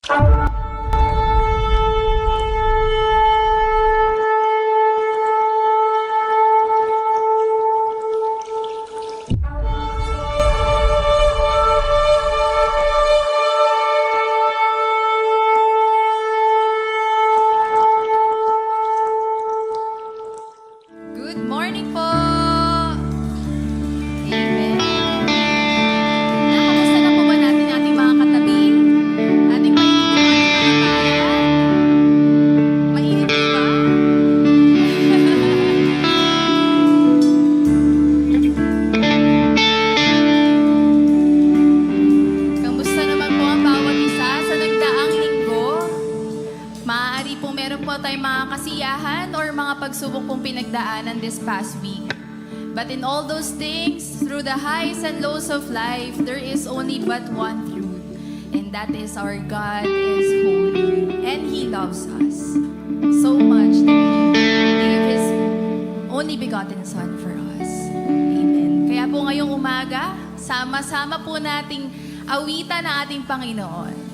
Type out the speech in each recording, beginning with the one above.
Good morning po! Amen. Nakamusta na po ba natin ating mga katabi? Ating mainit po ba? Mainit po ba? Kamusta naman po ang bawat isa sa nagdaang linggo? Maaari po meron po tayong mga kasiyahan or mga pagsubok pong pinagdaanan this past week. But in all those things, through the highs and lows of life, there is only but one truth. And that is our God is holy. And He loves us so much that He gave His only begotten Son for us. Amen. Kaya po ngayong umaga, sama-sama po nating awitan ang ating Panginoon.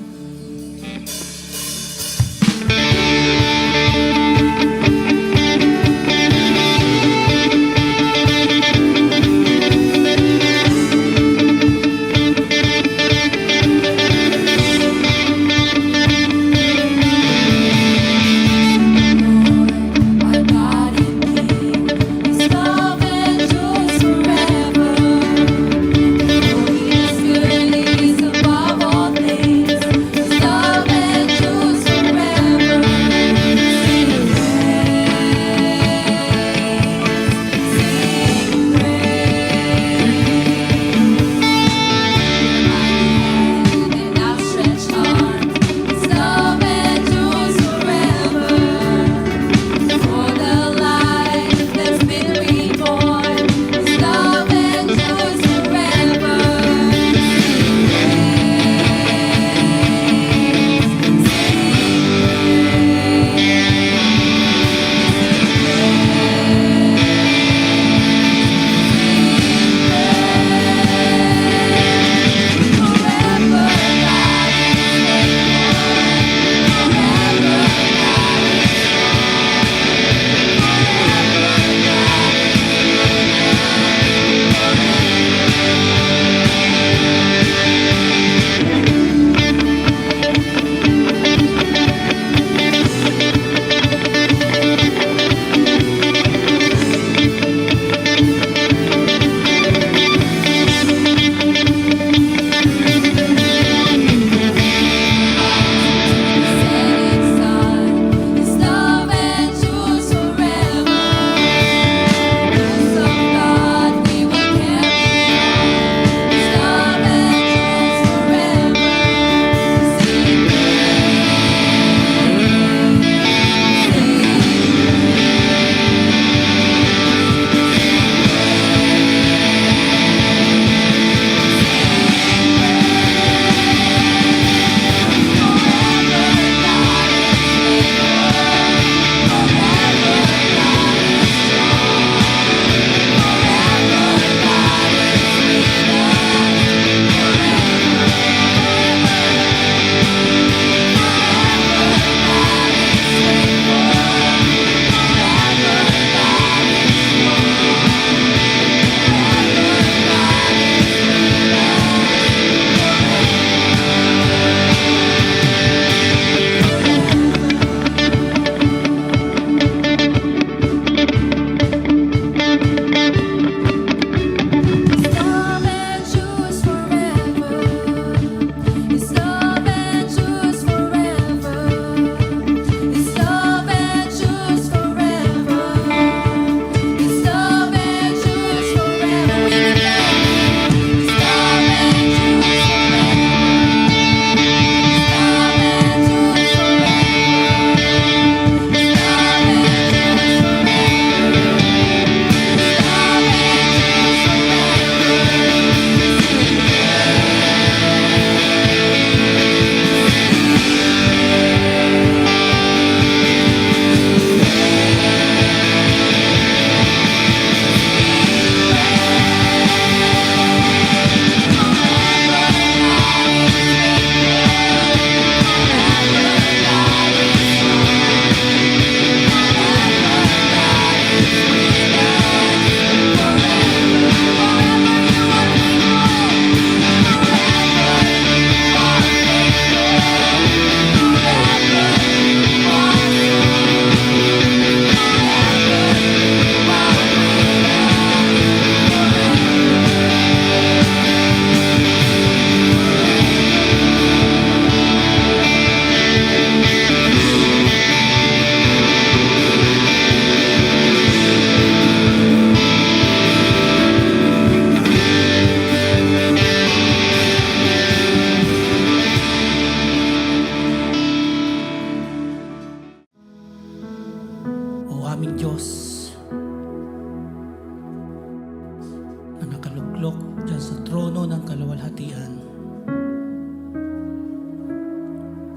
Above all things, love and truth forever.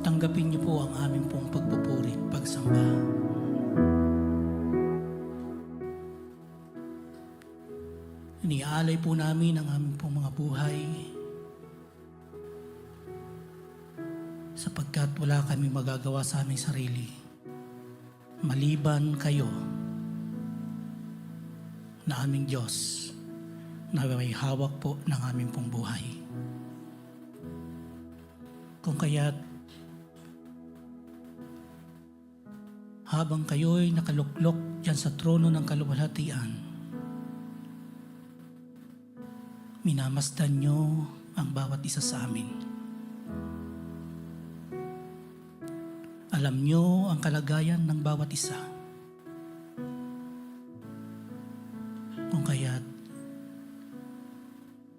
Tanggapin niyo po ang aming pong pagpupuri at pagsamba. Iniaalay po namin ang aming pong mga buhay sapagkat wala kaming magagawa sa aming sarili maliban kayo na aming Diyos na may hawak po ng aming pong buhay. Kung kaya't habang kayo'y nakaluklok dyan sa trono ng kaluwalhatian, minamasdan nyo ang bawat isa sa amin. Alam nyo ang kalagayan ng bawat isa. Kung kaya't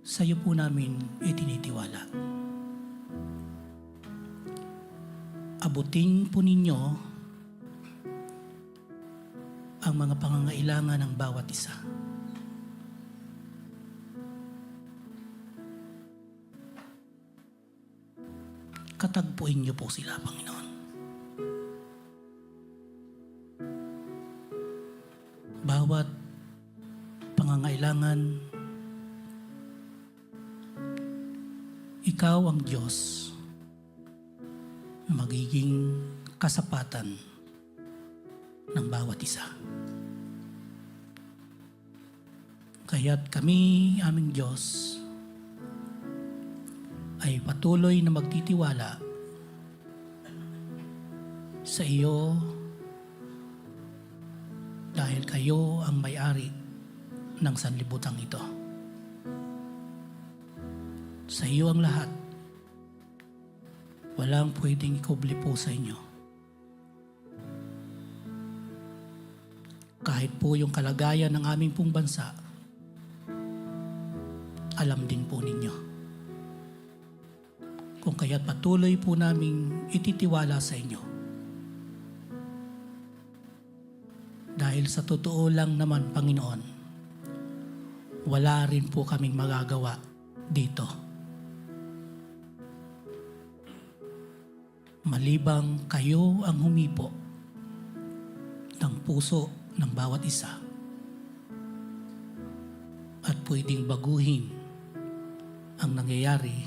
sa iyo po namin itinitiwala. Abutin po ninyo ang mga pangangailangan ng bawat isa. Katagpuin niyo po sila, Panginoon. Bawat pangangailangan, ikaw ang Diyos na magiging kasapatan ng bawat isa. Kaya't kami, aming Diyos, ay patuloy na magtitiwala sa iyo dahil kayo ang may-ari ng sanlibutan ito. Sa iyo ang lahat. Walang pwedeng ikubli po sa inyo. Kahit po yung kalagayan ng aming pong bansa, alam din po ninyo. Kung kaya't patuloy po naming ititiwala sa inyo. Dahil sa totoo lang naman, Panginoon, wala rin po kaming magagawa dito. Malibang kayo ang humipo ng puso ng bawat isa at pwedeng baguhin ang nangyayari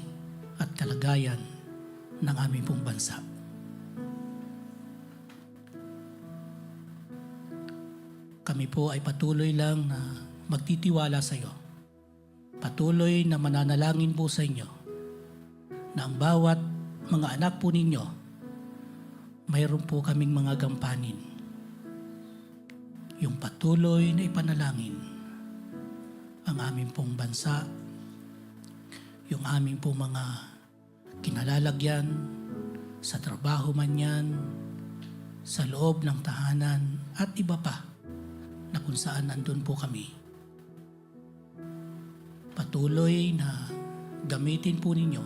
at kalagayan ng aming pong bansa. Kami po ay patuloy lang na magtitiwala sa iyo. Patuloy na mananalangin po sa inyo na ang bawat mga anak po ninyo, mayroon po kaming mga gampanin. Yung patuloy na ipanalangin ang aming pong bansa, yung aming pong mga kinalalagyan sa trabaho man yan, sa loob ng tahanan at iba pa na kung saan nandun po kami. Patuloy na gamitin po ninyo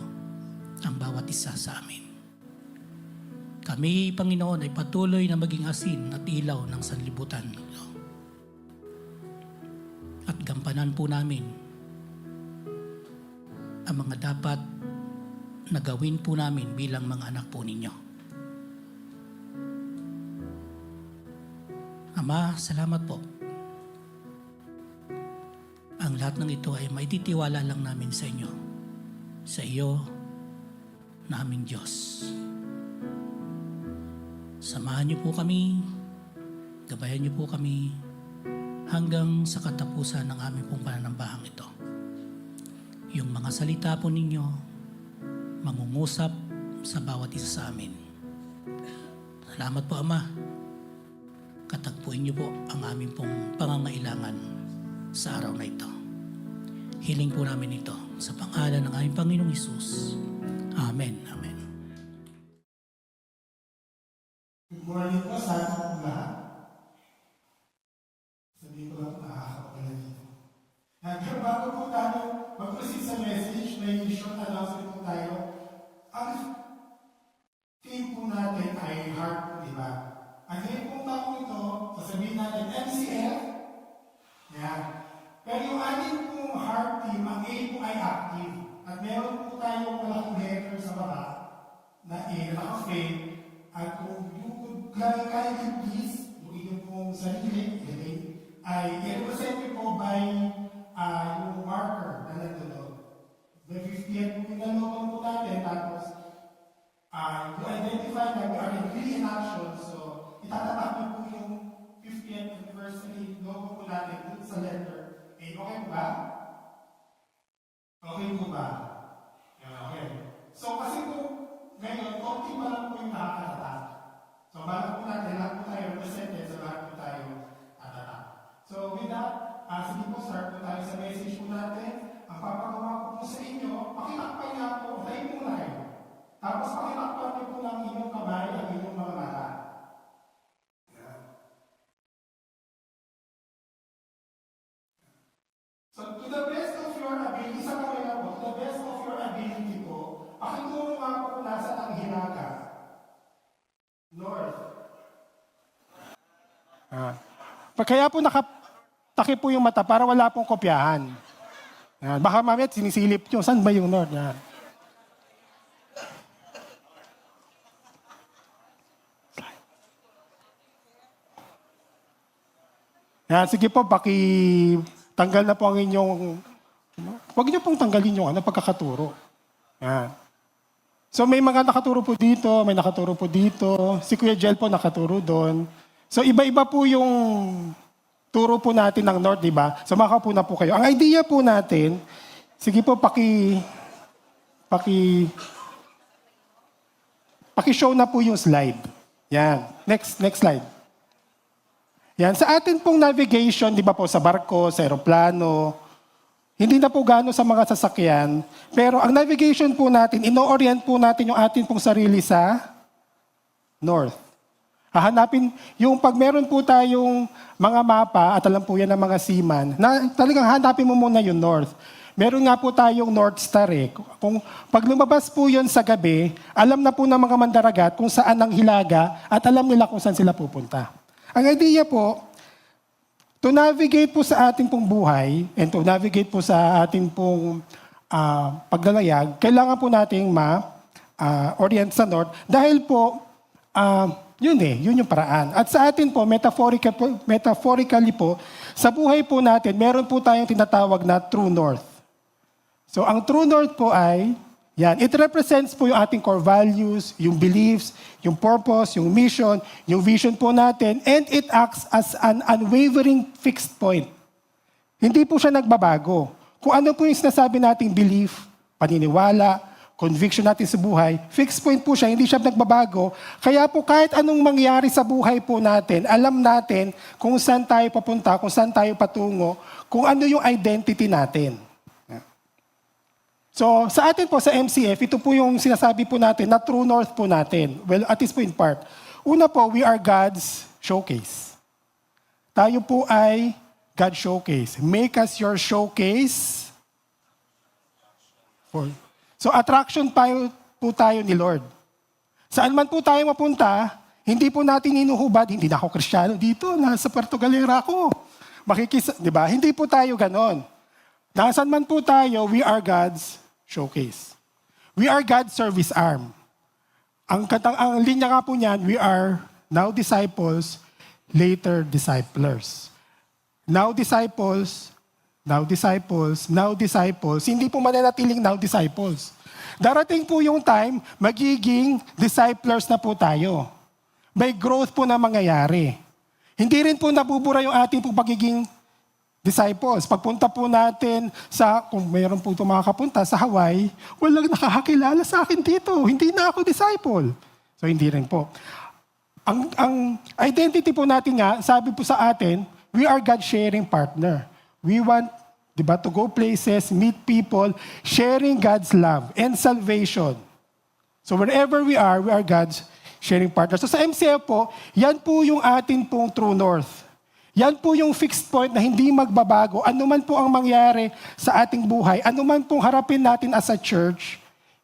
ang bawat isa sa amin. Kami, Panginoon, ay patuloy na maging asin at ilaw ng sanlibutan ninyo. At gampanan po namin ang mga dapat na gawin po namin bilang mga anak po ninyo. Ama, salamat po. Ang lahat ng ito ay maititiwala lang namin sa inyo. Sa iyo, na aming Diyos. Samahan niyo po kami, gabayan niyo po kami hanggang sa katapusan ng aming pong pananambahang ito. Yung mga salita po ninyo, mangungusap sa bawat isa sa amin. Salamat po, Ama. Katagpuin niyo po ang aming pong pangangailangan sa araw na ito. Hiling po namin ito sa pangalan ng aming Panginoong Hesus. Amen. Amen. Good morning po sa ating lahat. Sabihin ko lang po nakakapagala dito. Pero bago po tayo mag-proceed sa message, may short announcement po tayo. Ang team po natin ay heart po, di ba? Ang ngayon pong taong ito, sasabihin natin MCF. Yan. Pero yung ating pong heart team, ang A po ay active. At meron po tayong malaking header sa baba na naka-frame at kung you could kindly please, yung inyong pong sarili, ay i-represent nyo po by yung marker na nandun. May 50th po yung nalogon po natin, tapos you identify na we are really in action, so itatatak nyo po yung 50th anniversary logo po natin dun sa letter. Okay po ba? Okay po ba? Okay. So kasi po, ngayon, konti pa lang po yung nakakatatak. So bago po natin, lahat po tayo represented, so lahat po tayo tatatak. So with that, sige po, start po tayo sa message po natin. Ang papagawa ko po sa inyo, pakitakpan nga po, tayo po na kayo. Tapos pakitakpan niyo po ng inyong kamay ang inyong mga mata. So to the best of your ability, sa kamay po, to the best of your ability po, pakituro nga po kung nasa ang hilaga. North. Kaya po nakataki po yung mata para wala pong kopyahan. Baka mamaya sinisilip nyo, saan ba yung north? Sige po, tanggal na po ang inyong, huwag nyo pong tanggalin yung pagkakaturo. So may mga nakaturo po dito, may nakaturo po dito. Si Kuya Jel po nakaturo doon. So iba-iba po yung turo po natin ng North, di ba? So makaupo na po kayo. Ang idea po natin, sige po, paki-show na po yung slide. Yan. Next slide. Yan. Sa atin pong navigation, di ba po, sa barko, sa aeroplano, hindi na po gano'n sa mga sasakyan, pero ang navigation po natin, ino-orient po natin yung atin pong sarili sa north. Hahanapin, yung pag meron po tayong mga mapa, at alam po yan ng mga seaman, na talagang hanapin mo muna yung north. Meron nga po tayong North Star eh. Kung pag lumabas po yun sa gabi, alam na po ng mga mandaragat kung saan ang hilaga at alam nila kung saan sila pupunta. Ang idea po, to navigate po sa ating pong buhay and to navigate po sa ating pong paglalayag, kailangan po nating ma-orient sa north dahil po, yun yung paraan. At sa atin po, metaphorically po, sa buhay po natin, meron po tayong tinatawag na true north. So ang true north po ay, yan, it represents po yung ating core values, yung beliefs, yung purpose, yung mission, yung vision po natin, and it acts as an unwavering fixed point. Hindi po siya nagbabago. Kung ano po yung sinasabi nating belief, paniniwala, conviction natin sa buhay, fixed point po siya, hindi siya nagbabago. Kaya po kahit anong mangyari sa buhay po natin, alam natin kung saan tayo papunta, kung saan tayo patungo, kung ano yung identity natin. So, sa atin po, sa MCF, ito po yung sinasabi po natin na true north po natin. Well, at least po in part. Una po, we are God's showcase. Tayo po ay God's showcase. Make us your showcase. So, attraction po tayo ni Lord. Saan man po tayo mapunta, hindi po natin inuhubad, hindi na ako Kristiyano dito, nasa Puerto Galera ako. Di ba? Hindi po tayo ganon. Nasaan man po tayo, we are God's showcase. We are God's service arm. Ang linya nga po niyan, we are now disciples, later disciplers. Now disciples, now disciples, now disciples. Hindi po mananatiling now disciples. Darating po yung time, magiging disciplers na po tayo. May growth po na mangyayari. Hindi rin po nabubura yung ating po pagiging disciples. Pagpunta po natin kung mayroon po ito makakapunta sa Hawaii, walang nakakakilala sa akin dito. Hindi na ako disciple. So, hindi rin po. Ang identity po natin nga, sabi po sa atin, we are God's sharing partner. We want, to go places, meet people, sharing God's love and salvation. So, wherever we are God's sharing partner. So, sa MCF po, yan po yung atin pong true north. Yan po yung fixed point na hindi magbabago. Ano man po ang mangyari sa ating buhay, ano man pong harapin natin as a church,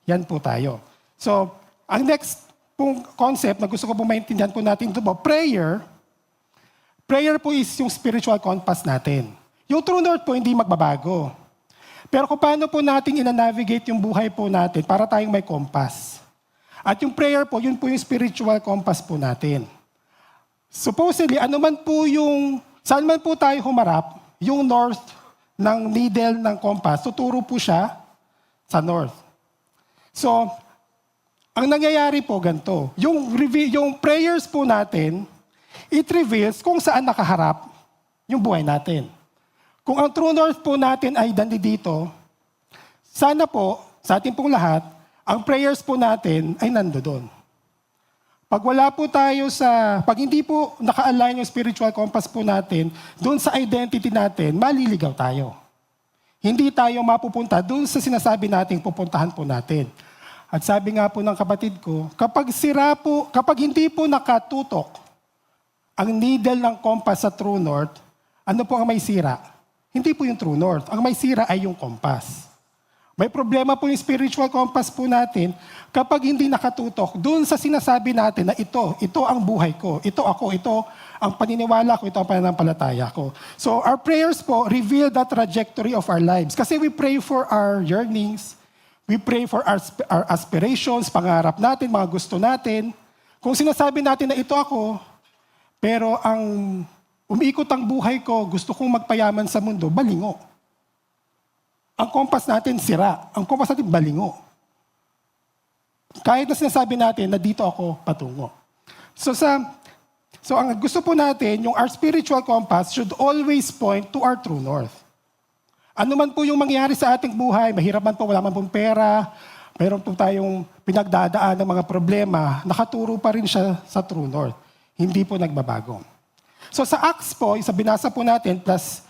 yan po tayo. So, ang next pong concept na gusto ko po maintindihan po natin ito po, prayer. Prayer po is yung spiritual compass natin. Yung true north po hindi magbabago. Pero kung paano po natin ina-navigate yung buhay po natin para tayong may compass. At yung prayer po, yun po yung spiritual compass po natin. Supposedly, saan man po tayo humarap, yung north ng needle ng compass, tuturo po siya sa north. So, ang nangyayari po ganito, yung prayers po natin, it reveals kung saan nakaharap yung buhay natin. Kung ang true north po natin ay dito, sana po, sa ating pong lahat, ang prayers po natin ay nandoon. Pag pag hindi po naka-align yung spiritual compass po natin, doon sa identity natin, maliligaw tayo. Hindi tayo mapupunta doon sa sinasabi nating pupuntahan po natin. At sabi nga po ng kapatid ko, kapag hindi po nakatutok ang needle ng compass sa true north, ano po ang may sira? Hindi po yung true north. Ang may sira ay yung compass. May problema po yung spiritual compass po natin kapag hindi nakatutok doon sa sinasabi natin na ito ang buhay ko, ito ako, ito ang paniniwala ko, ito ang pananampalataya ko. So our prayers po reveal the trajectory of our lives. Kasi we pray for our yearnings, we pray for our aspirations, pangarap natin, mga gusto natin. Kung sinasabi natin na ito ako, pero ang umiikot ang buhay ko, gusto kong magpayaman sa mundo, balingo. Ang compass natin sira. Ang compass natin balingo. Kahit na sinasabi natin na dito ako patungo. So ang gusto po natin, yung our spiritual compass should always point to our true north. Ano man po yung mangyari sa ating buhay, mahirap man po, wala man pong pera, mayroon po tayong pinagdadaan ng mga problema, nakaturo pa rin siya sa true north. Hindi po nagbabago. So sa Acts po, isa binasa po natin, plus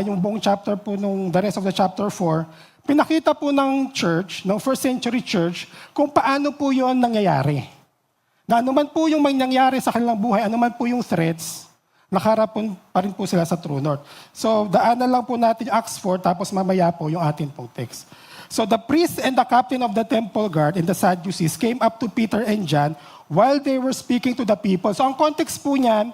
yung buong chapter po, the rest of the chapter 4, pinakita po ng church, ng first century church, kung paano po yon nangyayari. Na anuman po yung may nangyari sa kanilang buhay, anuman po yung threats, nakaharap pa rin po sila sa true north. So, daanan lang po natin Acts 4, tapos mamaya po yung atin pong text. So, the priest and the captain of the temple guard and the Sadducees came up to Peter and John while they were speaking to the people. So, ang context po niyan,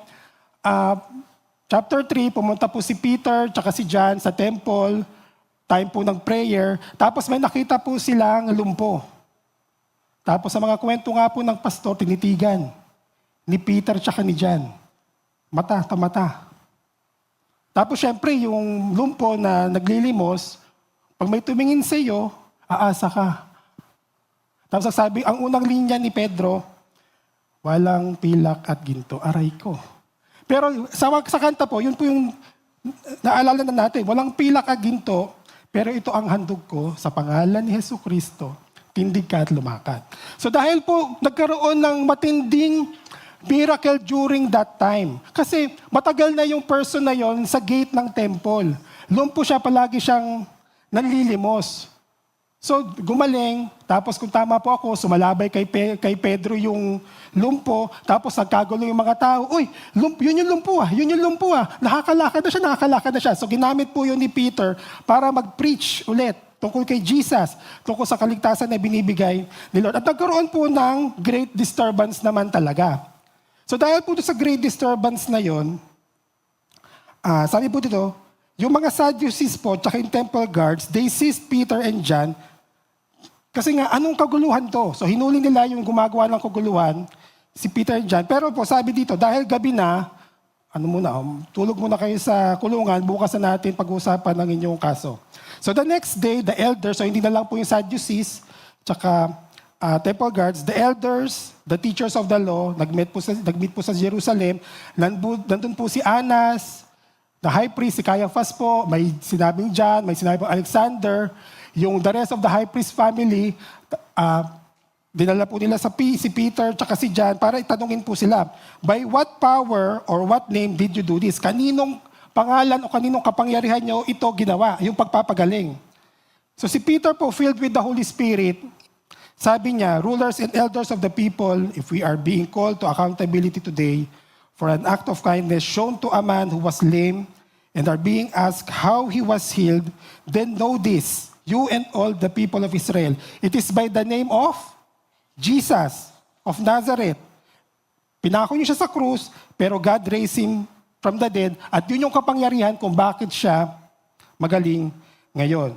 Chapter 3, pumunta po si Peter tsaka si John sa temple, time po ng prayer, tapos may nakita po silang lumpo. Tapos sa mga kwento nga po ng pastor, tinitigan ni Peter tsaka ni John. Mata ta mata. Tapos syempre yung lumpo na naglilimos, pag may tumingin sa iyo, aasa ka. Tapos sabi, ang unang linya ni Pedro, walang pilak at ginto, aray ko. Pero sa kanta po, yun po yung naalala na natin. Walang pilak at ginto, pero ito ang handog ko sa pangalan ni Jesucristo. Tindig ka at lumakad. So dahil po nagkaroon ng matinding miracle during that time. Kasi matagal na yung person na yon sa gate ng temple. Lumpo siya, palagi siyang nanlilimos. So gumaling, tapos kung tama po ako, sumalabay kay Pedro yung lumpo, tapos nagkagulo yung mga tao, uy, yun yung lumpo ah. Nakakalakad na siya. So ginamit po yun ni Peter para mag-preach ulit tungkol kay Jesus, tungkol sa kaligtasan na binibigay ni Lord. At nagkaroon po ng great disturbance naman talaga. So dahil po sa great disturbance na yun, sabi po dito, yung mga Sadducees po, tsaka yung temple guards, they seized Peter and John. Kasi nga, anong kaguluhan to? So hinuli nila yung gumagawa ng kaguluhan, si Peter and John. Pero po, sabi dito, dahil gabi na, tulog muna kayo sa kulungan, bukas na natin pag-uusapan ng inyong kaso. So the next day, the elders, so hindi na lang po yung Sadducees, tsaka temple guards, the elders, the teachers of the law, nag-meet po sa Jerusalem, nandun po si Annas, the high priest, si Caiaphas po, may sinabing John, may sinabing Alexander, yung the rest of the high priest family, dinala po nila si Peter tsaka si John para itanungin po sila, by what power or what name did you do this? Kaninong pangalan o kaninong kapangyarihan nyo ito ginawa, yung pagpapagaling? So si Peter po, filled with the Holy Spirit, sabi niya, rulers and elders of the people, if we are being called to accountability today for an act of kindness shown to a man who was lame and are being asked how he was healed, then know this, you and all the people of Israel. It is by the name of Jesus of Nazareth. Pinako niyo siya sa krus, pero God raised him from the dead. At yun yung kapangyarihan kung bakit siya magaling ngayon.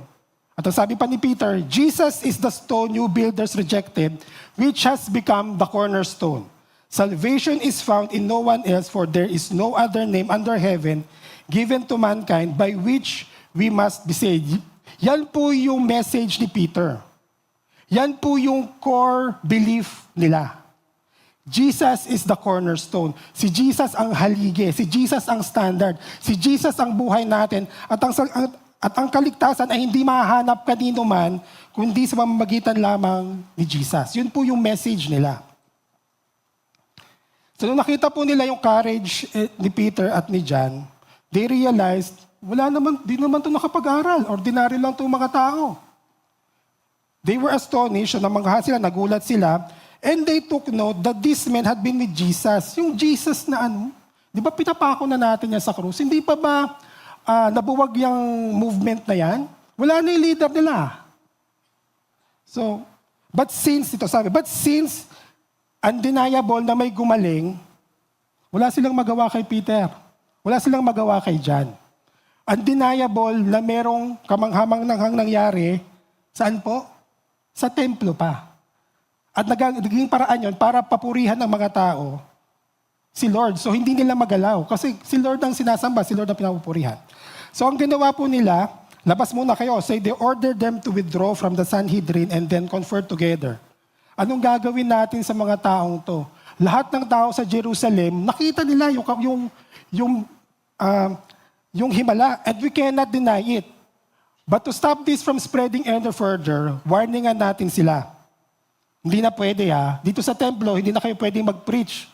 At ang sabi pa ni Peter, Jesus is the stone you builders rejected, which has become the cornerstone. Salvation is found in no one else, for there is no other name under heaven given to mankind by which we must be saved. Yan po yung message ni Peter. Yan po yung core belief nila. Jesus is the cornerstone. Si Jesus ang haligi. Si Jesus ang standard. Si Jesus ang buhay natin. At ang kaligtasan ay hindi mahanap kanino man, kundi sa pamamagitan lamang ni Jesus. Yun po yung message nila. So nung nakita po nila yung courage ni Peter at ni John, they realized, di naman ito nakapag-aral. Ordinary lang itong mga tao. They were astonished, sila, nagulat sila, and they took note that these men had been with Jesus. Yung Jesus na di ba pinapako na natin yan sa krus? Hindi pa ba nabuwag yung movement na yan? Wala na yung leader nila. So, but since undeniable na may gumaling, wala silang magawa kay Peter. Wala silang magawa kay John. Undeniable na merong kamanghamanghang nangyari, saan po? Sa templo pa. At naging paraan yon para papurihan ng mga tao si Lord. So hindi nila magalaw kasi si Lord ang sinasamba, si Lord ang pinapupurihan. So ang ginawa po nila, labas muna kayo. So they ordered them to withdraw from the Sanhedrin and then confer together. Anong gagawin natin sa mga taong to? Lahat ng tao sa Jerusalem, nakita nila yung himala, and we cannot deny it. But to stop this from spreading any further, warningan natin sila. Hindi na pwede dito sa templo, hindi na kayo pwedeng mag-preach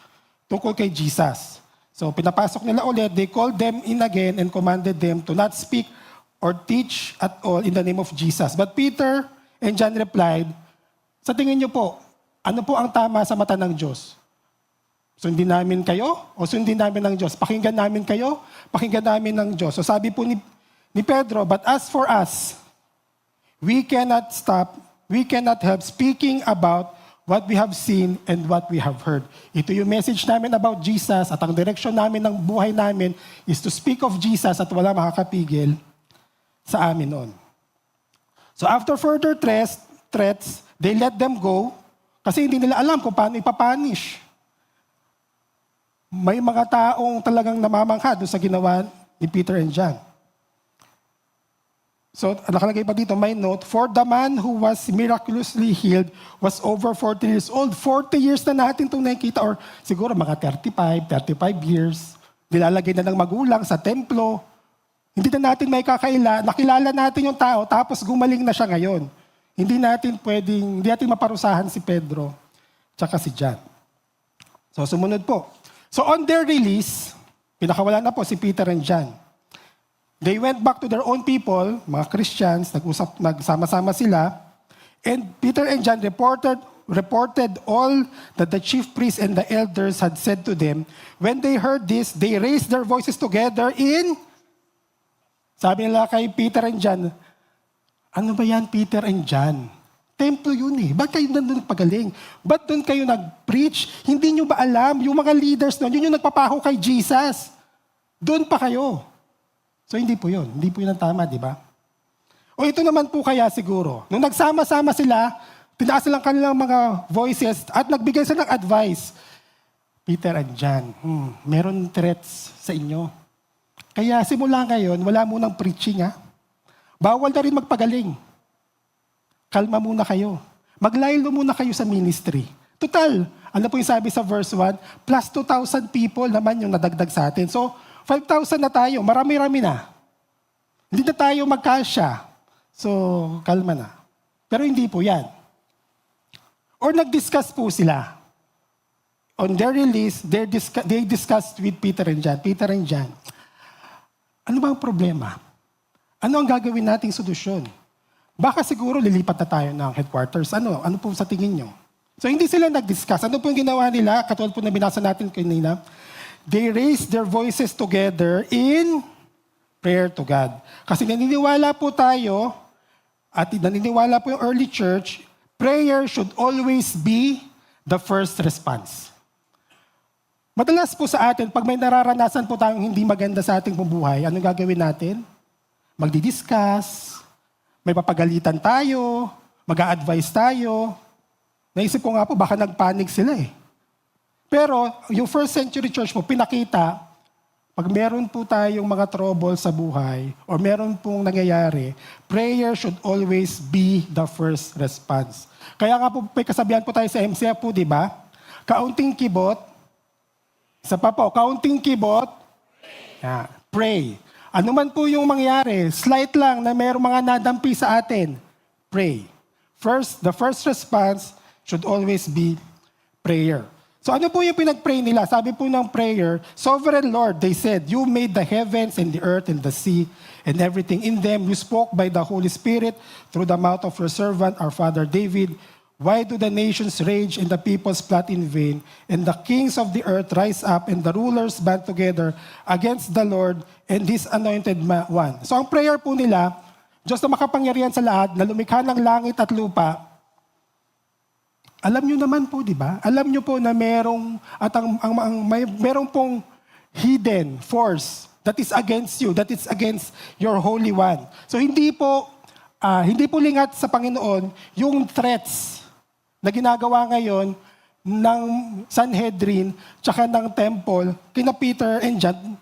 tungkol kay Jesus. So pinapasok nila ulit, they called them in again and commanded them to not speak or teach at all in the name of Jesus. But Peter and John replied, sa tingin niyo po, ano po ang tama sa mata ng Diyos? Sundin namin kayo o sundin namin ng Diyos? Pakinggan namin kayo, pakinggan namin ng Diyos. So sabi po ni Pedro, but as for us, we cannot help speaking about what we have seen and what we have heard. Ito yung message namin about Jesus at ang direction namin ng buhay namin is to speak of Jesus at wala makakapigil sa amin noon. So after further threats, they let them go kasi hindi nila alam kung paano ipapunish. May mga taong talagang namamangha doon sa ginawa ni Peter and John. So, nakalagay pa dito, my note, for the man who was miraculously healed was over 40 years old. 40 years na natin itong nakikita, or siguro mga 35 years. Nilalagay na ng magulang sa templo. Hindi na natin may kakaila. Nakilala natin yung tao, tapos gumaling na siya ngayon. Hindi natin maparusahan si Pedro tsaka si John. So, sumunod po. So, on their release, pinakawala na po si Peter and John. They went back to their own people, mga Christians, nagsama-sama sila, and Peter and John reported all that the chief priests and the elders had said to them. When they heard this, they raised their voices together sabi nila kay Peter and John, ano ba yan, Peter and John? Templo yun Ba't kayo nandun nagpagaling? Ba't doon kayo nag-preach? Hindi nyo ba alam? Yung mga leaders nun, yun yung nagpapaho kay Jesus. Doon pa kayo. So hindi po yun. Hindi po yun ang tama, di ba? O ito naman po kaya siguro. Nung nagsama-sama sila, tinaas lang kanilang mga voices at nagbigay sila ng advice. Peter and John, meron threats sa inyo. Kaya simula ngayon, wala munang preaching Bawal na rin magpagaling. Kalma muna kayo. Maglaylo muna kayo sa ministry. Total, ano po yung sabi sa verse 1? Plus 2,000 people naman yung nadagdag sa atin. So, 5,000 na tayo. Marami-rami na. Hindi na tayo magkasya. So, kalma na. Pero hindi po yan. Or nag-discuss po sila. On their release, they discussed with Peter and John. Peter and John, ano ba ang problema? Ano ang gagawin nating solusyon? Baka siguro lilipat na tayo ng headquarters. Ano po sa tingin nyo? So hindi sila nag-discuss. Ano po yung ginawa nila? Katulad po na binasa natin kanina. They raised their voices together in prayer to God. Kasi naniniwala po tayo, at naniniwala po yung early church, prayer should always be the first response. Madalas po sa atin, pag may nararanasan po tayong hindi maganda sa ating buhay, anong gagawin natin? Magdi-discuss, may papagalitan tayo, mag-a-advise tayo. Naisip ko nga po, baka nag-panic sila eh. Pero yung first century church po, pinakita, pag meron po tayong mga trouble sa buhay or meron pong nangyayari, prayer should always be the first response. Kaya nga po, may kasabihan po tayo sa MCF po, di ba? Kaunting kibot, isa pa po, kaunting kibot, pray. Ano man po yung mangyari, slight lang na mayroong mga nadampi sa atin, pray. The first response should always be prayer. So ano po yung pinag-pray nila? Sabi po ng prayer, Sovereign Lord, they said, you made the heavens and the earth and the sea and everything in them. You spoke by the Holy Spirit through the mouth of your servant, our father David. Why do the nations rage and the peoples plot in vain? And the kings of the earth rise up and the rulers band together against the Lord and His anointed one. So ang prayer po nila, Diyos na makapangyarihan sa lahat, na lumikha ng langit at lupa, alam nyo naman po, di ba? Alam nyo po na merong pong hidden force that is against you, that is against your Holy One. So hindi po lingat sa Panginoon yung threats na ginagawa ngayon ng Sanhedrin tsaka ng temple kina Peter and John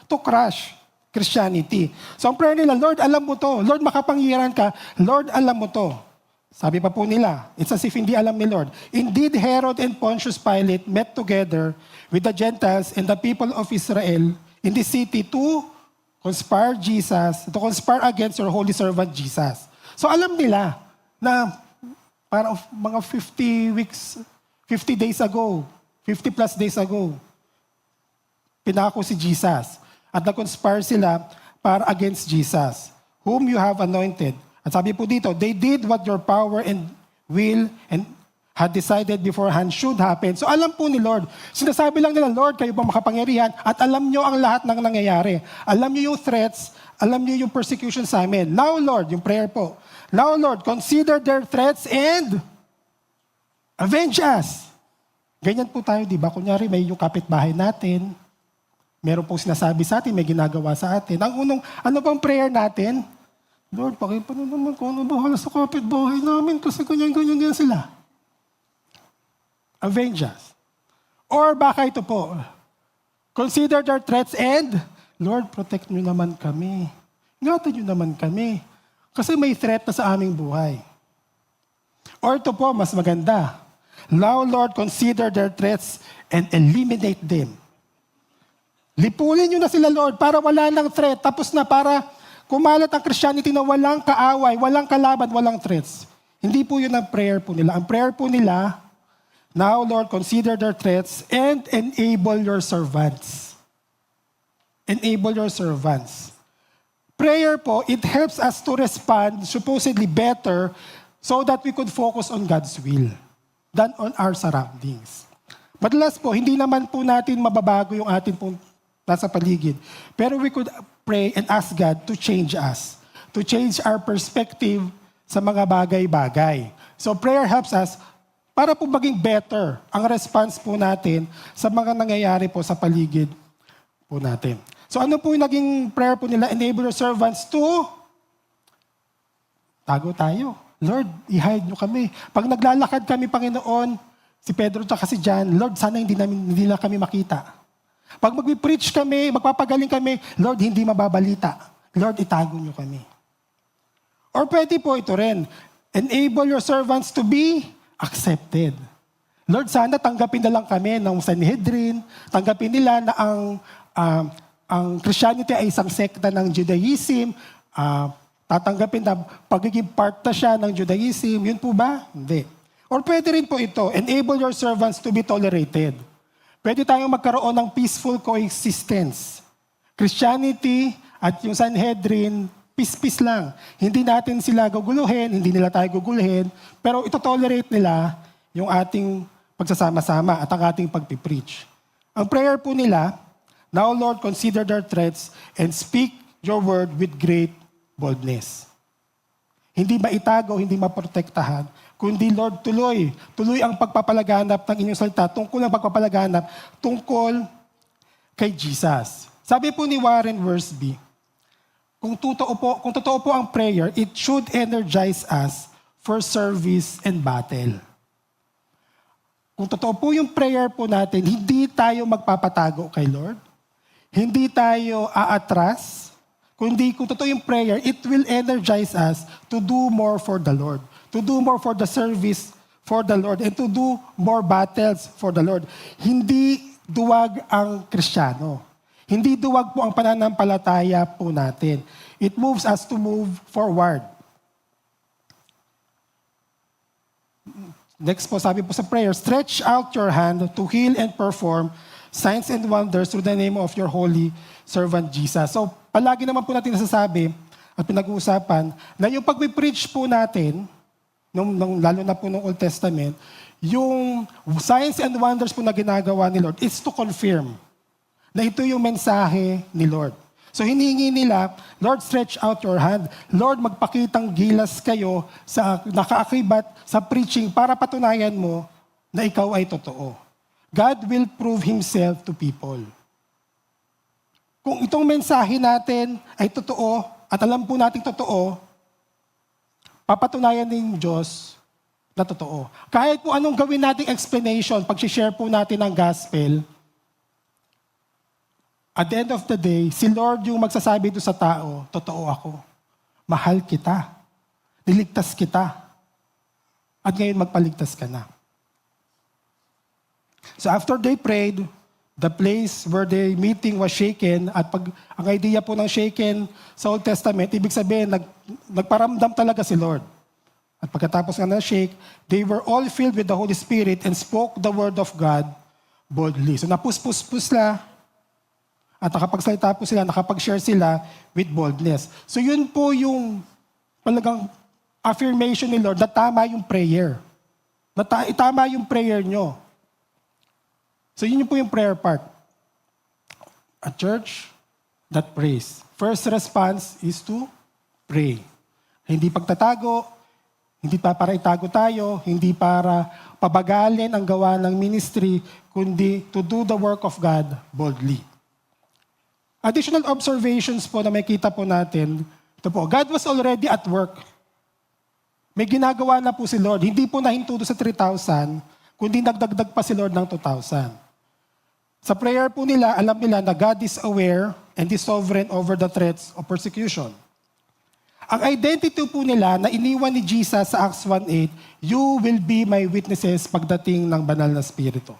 to crush Christianity. So ang prayer nila, Lord, alam mo to. Lord, makapangyarihan ka. Lord, alam mo to. Sabi pa po nila, it's as if hindi alam ni Lord. Indeed, Herod and Pontius Pilate met together with the Gentiles and the people of Israel in the city to conspire against your holy servant Jesus. So alam nila na parang mga 50 days ago, 50 plus days ago, pinako si Jesus at nag-conspire sila para against Jesus, whom you have anointed. At sabi po dito, they did what your power and will and had decided beforehand should happen. So alam po ni Lord. Sinasabi lang nila, Lord, kayo ba makapangyarihan at alam nyo ang lahat ng nangyayari. Alam nyo yung threats, alam nyo yung persecution sa amin. Now, Lord, yung prayer po. Now, Lord, consider their threats and avenge us. Ganyan po tayo, di ba? Kunyari, may yung kapitbahay natin, meron pong sinasabi sa atin, may ginagawa sa atin. Ano pang prayer natin? Lord, pakipanan naman kung ano bahala sa kapitbahay namin kasi ganyan sila. Avenge us. Or baka ito po, consider their threats and, Lord, protect nyo naman kami. Ingatan nyo naman kami. Kasi may threat na sa aming buhay. Or ito po, mas maganda. Now, Lord, consider their threats and eliminate them. Lipulin nyo na sila, Lord, para wala nang threat. Tapos na para kumalat ang Christianity na walang kaaway, walang kalaban, walang threats. Hindi po yun ang prayer po nila. Ang prayer po nila, now, Lord, consider their threats and enable your servants. Enable your servants. Prayer po, it helps us to respond supposedly better so that we could focus on God's will than on our surroundings. Madalas po, hindi naman po natin mababago yung atin pong nasa paligid. Pero we could pray and ask God to change us, to change our perspective sa mga bagay-bagay. So prayer helps us para po maging better ang response po natin sa mga nangyayari po sa paligid po natin. So ano po yung naging prayer po nila? Enable your servants to tago tayo. Lord, i-hide nyo kami. Pag naglalakad kami, Panginoon, si Pedro at si John, Lord, sana hindi nila kami makita. Pag mag-preach kami, magpapagaling kami, Lord, hindi mababalita. Lord, itago nyo kami. Or pwede po ito rin, enable your servants to be accepted. Lord, sana tanggapin na lang kami ng Sanhedrin, tanggapin nila na ang Christianity ay isang sekta ng Judaism, tatanggapin na pagiging part na siya ng Judaism, yun po ba? Hindi. Or pwede rin po ito, enable your servants to be tolerated. Pwede tayong magkaroon ng peaceful coexistence. Christianity at yung Sanhedrin, peace-peace lang. Hindi natin sila guguluhin, hindi nila tayo guguluhin, pero ito-tolerate nila yung ating pagsasama-sama at ang ating pagpipreach. Ang prayer po nila, now Lord, consider their threats and speak your word with great boldness. Hindi maitago, hindi maprotektahan, kundi Lord, tuloy ang pagpapalaganap ng inyong salita, tungkol ang pagpapalaganap, tungkol kay Jesus. Sabi po ni Warren Wiersbe, kung totoo po ang prayer, it should energize us for service and battle. Kung totoo po yung prayer po natin, hindi tayo magpapatago kay Lord. Hindi tayo aatras. Kundi kung totoo yung prayer, it will energize us to do more for the Lord. To do more for the service for the Lord. And to do more battles for the Lord. Hindi duwag ang Kristiyano. Hindi duwag po ang pananampalataya po natin. It moves us to move forward. Next po, sabi po sa prayer, stretch out your hand to heal and perform signs and wonders through the name of your holy servant Jesus. So, palagi naman po natin nasasabi at pinag-uusapan na yung pag-preach po natin, lalo na po ng Old Testament, yung signs and wonders po na ginagawa ni Lord is to confirm na ito yung mensahe ni Lord. So hinihingi nila, Lord, stretch out your hand. Lord, magpakitang gilas kayo sa nakaakibat sa preaching para patunayan mo na ikaw ay totoo. God will prove Himself to people. Kung itong mensahe natin ay totoo at alam po natin totoo, papatunayan ng Diyos na totoo. Kahit po anong gawin nating explanation, pag-share po natin ang gospel, at the end of the day, si Lord yung magsasabi doon sa tao, totoo ako. Mahal kita. Niligtas kita. At ngayon magpaligtas ka na. So after they prayed, the place where the meeting was shaken, at ang idea po ng shaken sa Old Testament, ibig sabihin, nagparamdam talaga si Lord. At pagkatapos nga na-shake, they were all filled with the Holy Spirit and spoke the word of God boldly. So napuspus-pus na, at nakapagsalita po sila, nakapag-share sila with boldness. So yun po yung talagang affirmation ni Lord na tama yung prayer. Tama yung prayer nyo. So yun po yung prayer part. A church that prays. First response is to pray. Hindi pagtatago, hindi para itago tayo, hindi para pabagalin ang gawa ng ministry, kundi to do the work of God boldly. Additional observations po na makita po natin, ito po, God was already at work. May ginagawa na po si Lord. Hindi po nahinto sa 3,000, kundi nagdagdag pa si Lord ng 2,000. Sa prayer po nila, alam nila na God is aware and is sovereign over the threats of persecution. Ang identity po nila na iniwan ni Jesus sa Acts 1:8, you will be my witnesses pagdating ng banal na Espiritu.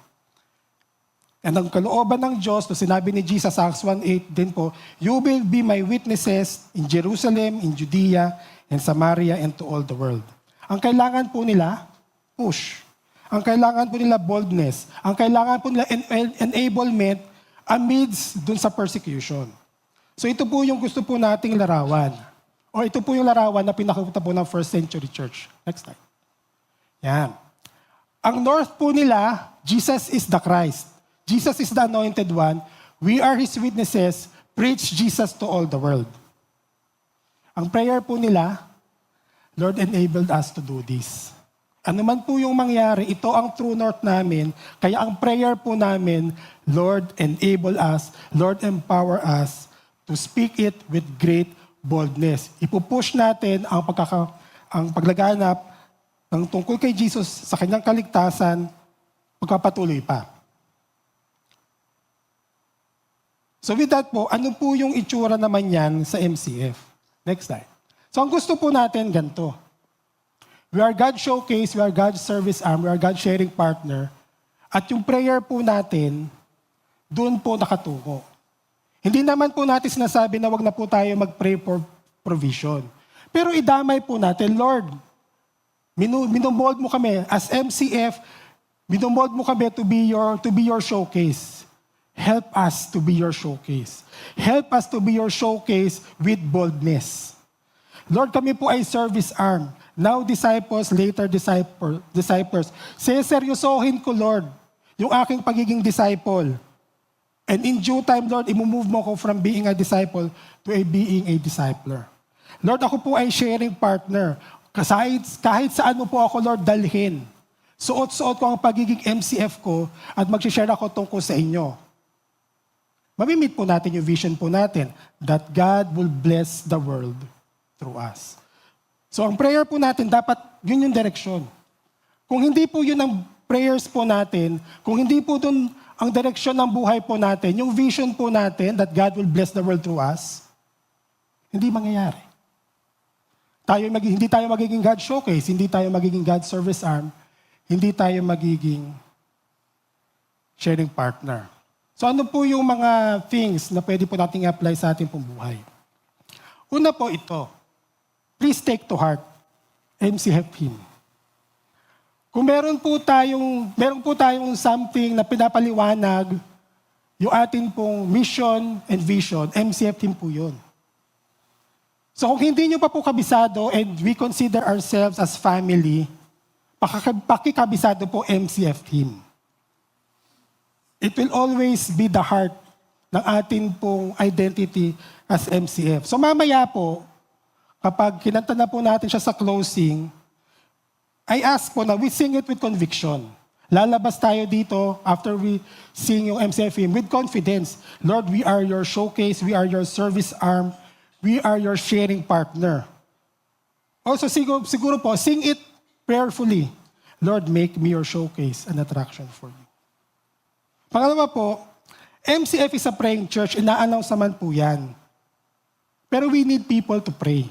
And ang kalooban ng Diyos, sinabi ni Jesus sa Acts 1:8 din po, you will be my witnesses in Jerusalem, in Judea, and Samaria, and to all the world. Ang kailangan po nila, push. Ang kailangan po nila, boldness. Ang kailangan po nila, enablement amidst dun sa persecution. So ito po yung gusto po nating larawan. O ito po yung larawan na pinakita po ng first century church. Next slide. Yan. Ang north po nila, Jesus is the Christ. Jesus is the anointed one. We are His witnesses. Preach Jesus to all the world. Ang prayer po nila, Lord enabled us to do this. Ano man po yung mangyari, ito ang true north namin. Kaya ang prayer po namin, Lord enable us, Lord empower us to speak it with great boldness. Ipupush natin ang paglaganap ng tungkol kay Jesus sa kanyang kaligtasan, pagpapatuloy pa. So with that po, ano po yung itsura naman yan sa MCF? Next slide. So ang gusto po natin ganito. We are God's showcase, we are God's service arm, we are God's sharing partner. At yung prayer po natin, doon po nakatungo. Hindi naman po natin sinasabi na wag na po tayo mag-pray for provision. Pero idamay po natin, Lord, minumold mo kami as MCF, minumold mo kami to be your showcase. Help us to be your showcase. Help us to be your showcase with boldness. Lord, kami po ay service arm. Now disciples, later disciples. Seseryosohin ko, Lord, yung aking pagiging disciple. And in due time, Lord, imumove mo ko from being a disciple to being a discipler. Lord, ako po ay sharing partner. Kahit saan mo po ako, Lord, dalhin. Suot-suot ko ang pagiging MCF ko at mag-share ako tungkol sa inyo. mamimit po natin yung vision po natin that God will bless the world through us. So ang prayer po natin, dapat yun yung direksyon. Kung hindi po yun ang prayers po natin, kung hindi po dun ang direksyon ng buhay po natin, yung vision po natin that God will bless the world through us, hindi mangyayari. Hindi tayo magiging God showcase, hindi tayo magiging God service arm, hindi tayo magiging sharing partner. So ano po yung mga things na pwede po nating i-apply sa ating pong buhay? Una po ito, please take to heart, MCF hymn. Kung meron po tayong something na pinapaliwanag, yung atin pong mission and vision, MCF hymn po yun. So kung hindi nyo pa po kabisado and we consider ourselves as family, pakikabisado po MCF hymn. It will always be the heart ng atin pong identity as MCF. So mamaya po, kapag kinanta na po natin siya sa closing, I ask po na we sing it with conviction. Lalabas tayo dito after we sing yung MCF hymn with confidence. Lord, we are your showcase, we are your service arm, we are your sharing partner. Also, siguro po, sing it prayerfully. Lord, make me your showcase and attraction for you. Pangalawa po, MCF is a praying church, ina-announce naman po yan. Pero we need people to pray.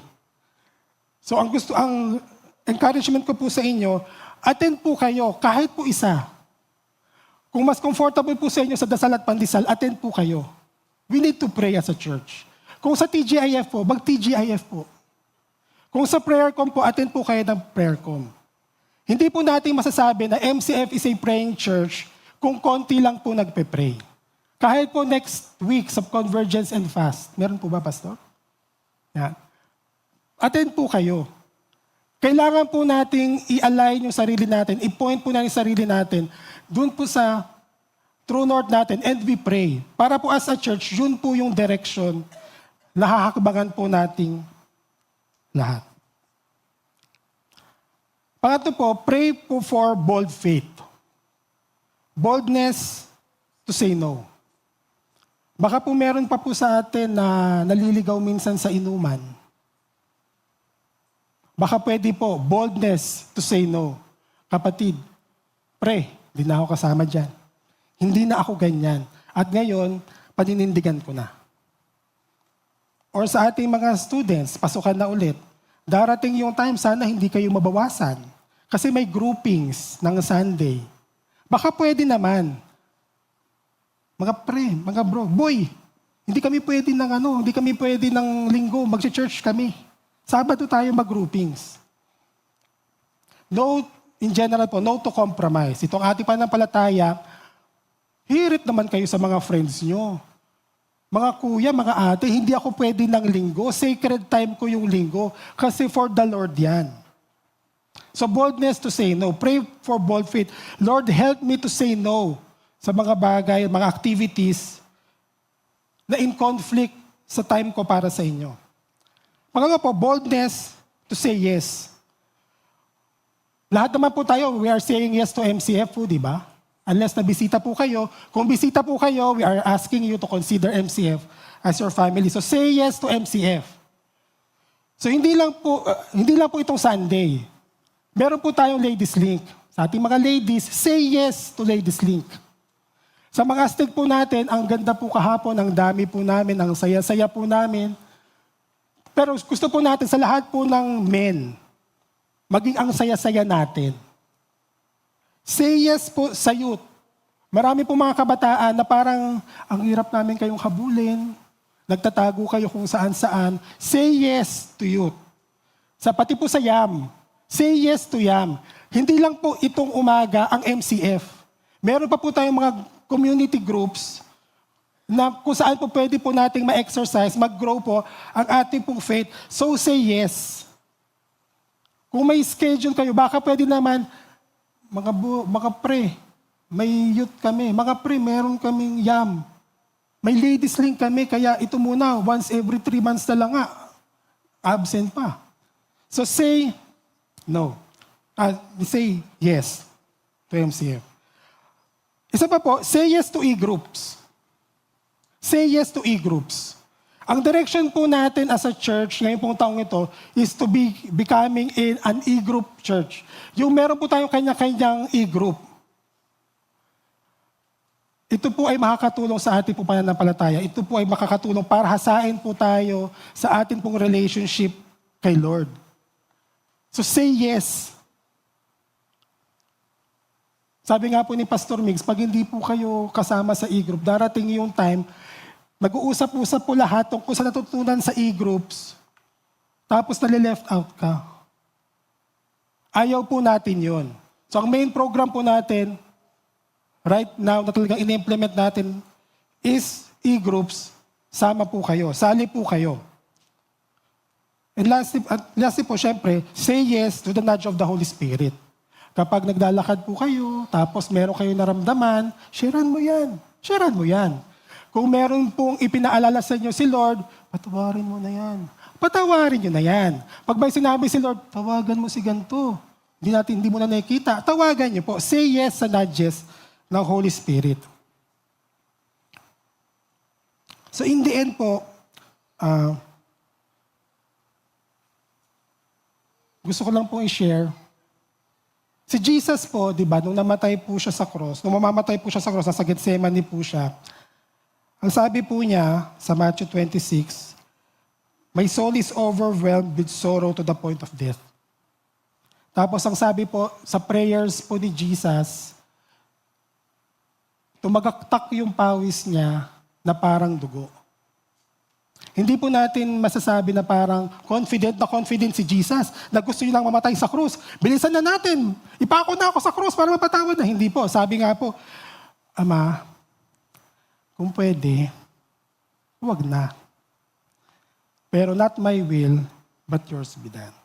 So ang encouragement ko po sa inyo, attend po kayo, kahit po isa. Kung mas comfortable po sa inyo sa dasal at pandesal, attend po kayo. We need to pray as a church. Kung sa TGIF po, mag-TGIF po. Kung sa prayer com po, attend po kayo ng prayer com. Hindi po natin masasabi na MCF is a praying church kung konti lang po nagpe-pray. Kahit po next week sa Convergence and Fast. Meron po ba, Pastor? Yan. Attend po kayo. Kailangan po nating i-align yung sarili natin, i-point po natin yung sarili natin dun po sa true north natin and we pray. Para po as a church, yun po yung direction na hahakbangan po nating lahat. Pangatlo po, pray po for bold faith. Boldness to say no. Baka po meron pa po sa atin na naliligaw minsan sa inuman. Baka pwede po, boldness to say no. Kapatid, pre, hindi na ako kasama dyan. Hindi na ako ganyan. At ngayon, paninindigan ko na. Or sa ating mga students, pasukan na ulit. Darating yung time, sana hindi kayo mabawasan. Kasi may groupings ng Sunday. Baka pwede naman. Mga pre, mga bro, boy, hindi kami pwede ng linggo, mag-church kami. Sabado tayo mag-groupings. No, in general po, no to compromise. Itong ating pananampalataya, hirit naman kayo sa mga friends nyo. Mga kuya, mga ate, hindi ako pwede ng linggo. Sacred time ko yung linggo. Kasi for the Lord yan. So boldness to say no. Pray for bold faith. Lord, help me to say no sa mga bagay, mga activities na in conflict sa time ko para sa inyo. Pangalawa po, boldness to say yes. Lahat naman po tayo, we are saying yes to MCF po, di ba? Unless na bisita po kayo. Kung bisita po kayo, we are asking you to consider MCF as your family. So say yes to MCF. So hindi lang po itong Sunday. Meron po tayong Ladies Link. Sa ating mga ladies, say yes to Ladies Link. Sa mga astig po natin, ang ganda po kahapon, ang dami po namin, ang saya-saya po namin. Pero gusto po natin sa lahat po ng men, maging ang saya-saya natin. Say yes po sa youth. Marami po mga kabataan na parang ang hirap namin kayong habulin, nagtatago kayo kung saan-saan. Say yes to youth. Sa pati po sa YAM, say yes to YAM. Hindi lang po itong umaga ang MCF. Meron pa po tayong mga community groups na kung saan po pwede po nating ma-exercise, mag-grow po ang ating pong faith. So say yes. Kung may schedule kayo, baka pwede naman, mga pre, may youth kami. Mga pre, meron kaming YAM. May ladies link kami, kaya ito muna, once every 3 months na lang nga. Absent pa. So say no. Say yes to MCF. Isa pa po, say yes to e-groups. Say yes to e-groups. Ang direction po natin as a church ngayong pong taong ito is to be becoming an e-group church. Yung meron po tayong kanya-kanyang e-group. Ito po ay makakatulong sa ating pong pananampalataya. Ito po ay makakatulong para hasain po tayo sa ating pong relationship kay Lord. So say yes. Sabi nga po ni Pastor Migs, pag hindi po kayo kasama sa e-group, darating yung time, nag-uusap-usap po lahat tungkol sa natutunan sa e-groups, tapos nali-left out ka. Ayaw po natin yun. So ang main program po natin, right now, na talagang in-implement natin is e-groups, sama po kayo, sali po kayo. And lastly po, syempre, say yes to the nudge of the Holy Spirit. Kapag naglalakad po kayo, tapos meron kayo naramdaman, sharean mo yan. Sharean mo yan. Kung meron pong ipinaalala sa inyo si Lord, patawarin mo na yan. Patawarin nyo na yan. Pag may sinabi si Lord, tawagan mo si ganito. Hindi mo na nakikita. Tawagan nyo po. Say yes sa nudges ng Holy Spirit. So in the end po, gusto ko lang pong i-share. Si Jesus po, di ba, nung namatay po siya sa cross, nung mamamatay po siya sa cross, nasa Gethsemane po siya, ang sabi po niya sa Matthew 26, "My soul is overwhelmed with sorrow to the point of death." Tapos ang sabi po sa prayers po ni Jesus, tumagaktak yung pawis niya na parang dugo. Hindi po natin masasabi na parang confident si Jesus na gusto niyo lang mamatay sa krus. Bilisan na natin. Ipako na ako sa krus para mapatawad na. Hindi po. Sabi nga po, Ama, kung pwede, huwag na. Pero not my will, but yours be done.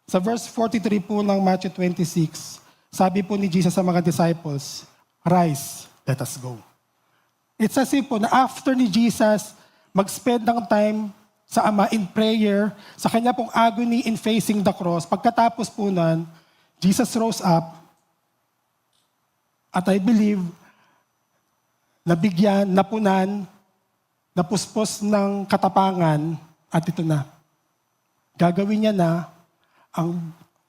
Sa verse 43 po ng Matthew 26, sabi po ni Jesus sa mga disciples, "Rise, let us go." It's as if po na after ni Jesus mag-spend ng time sa Ama in prayer, sa kanya pong agony in facing the cross, pagkatapos po nun, Jesus rose up, at I believe, nabigyan, napunan, napuspos ng katapangan, at ito na. Gagawin niya na ang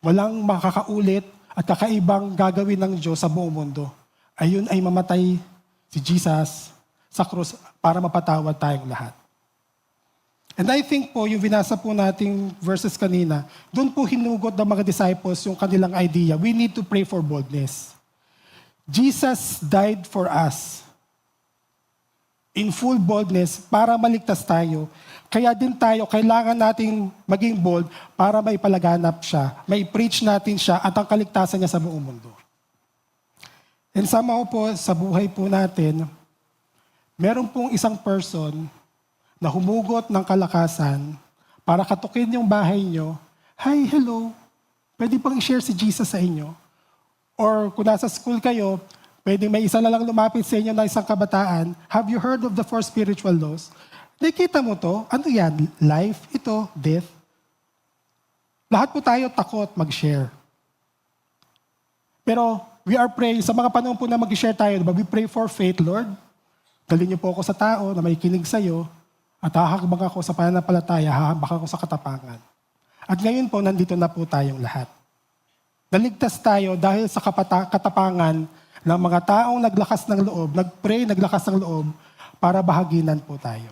walang makakaulit at kakaibang gagawin ng Diyos sa buong mundo. Ayun ay mamatay si Jesus sa krus para mapatawad tayong lahat. And I think po, yung binasa po nating verses kanina, doon po hinugot ng mga disciples yung kanilang idea. We need to pray for boldness. Jesus died for us in full boldness para maligtas tayo. Kaya din tayo, kailangan nating maging bold para maipalaganap siya, mai-preach natin siya at ang kaligtasan niya sa buong mundo. And somehow po, sa buhay po natin, meron pong isang person na humugot ng kalakasan para katukin yung bahay nyo. Hi, hello, pwede pang i-share si Jesus sa inyo? Or kung nasa school kayo, pwede may isa na lang lumapit sa inyo na isang kabataan. Have you heard of the 4 spiritual laws? Nakita mo to? Ano yan? Life? Ito? Death? Lahat po tayo takot mag-share. Pero we are praying, sa mga panahon po na mag-share tayo, diba? We pray for faith, Lord. Dalhin niyo po ako sa tao na may kinig sa'yo at hahakbang ako sa pananampalataya, hahambak ako sa katapangan. At ngayon po, nandito na po tayong lahat. Naligtas tayo dahil sa katapangan ng mga taong naglakas ng loob, nagpray, naglakas ng loob, para bahaginan po tayo.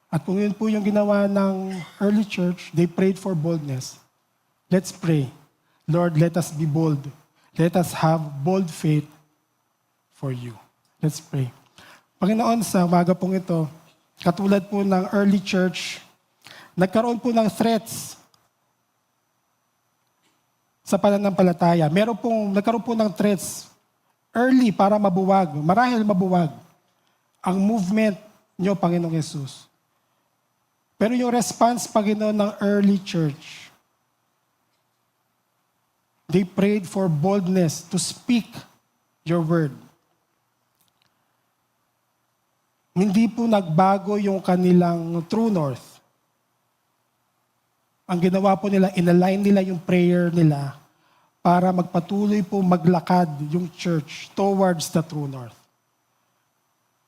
At kung yun po yung ginawa ng early church, they prayed for boldness. Let's pray. Lord, let us be bold. Let us have bold faith for you. Let's pray. Panginoon, sa umaga pong ito, katulad po ng early church, nagkaroon po ng threats sa pananampalataya. Nagkaroon po ng threats early para mabuwag, marahil mabuwag ang movement nyo, Panginoong Yesus. Pero yung response, Panginoon, ng early church, they prayed for boldness to speak your word. Hindi po nagbago yung kanilang true north. Ang ginawa po nila, inalign nila yung prayer nila para magpatuloy po maglakad yung church towards the true north.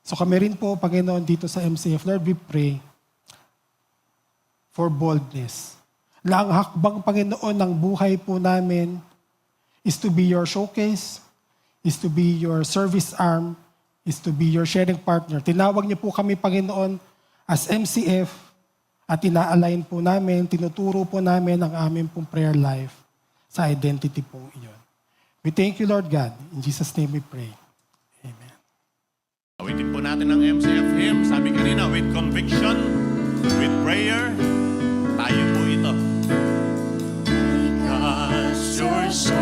So kami rin po, Panginoon, dito sa MCF, Lord, we pray for boldness. Na ang hakbang, Panginoon, ng buhay po namin is to be your showcase, is to be your service arm, is to be your sharing partner. Tinawag niyo po kami, Panginoon, as MCF at ina-align po namin, tinuturo po namin ang aming pong prayer life sa identity po iyon. We thank you, Lord God. In Jesus' name we pray. Amen. Awitin po natin ang MCF hymn. Sabi kanina, with conviction, with prayer, tayo po ito. Because you're so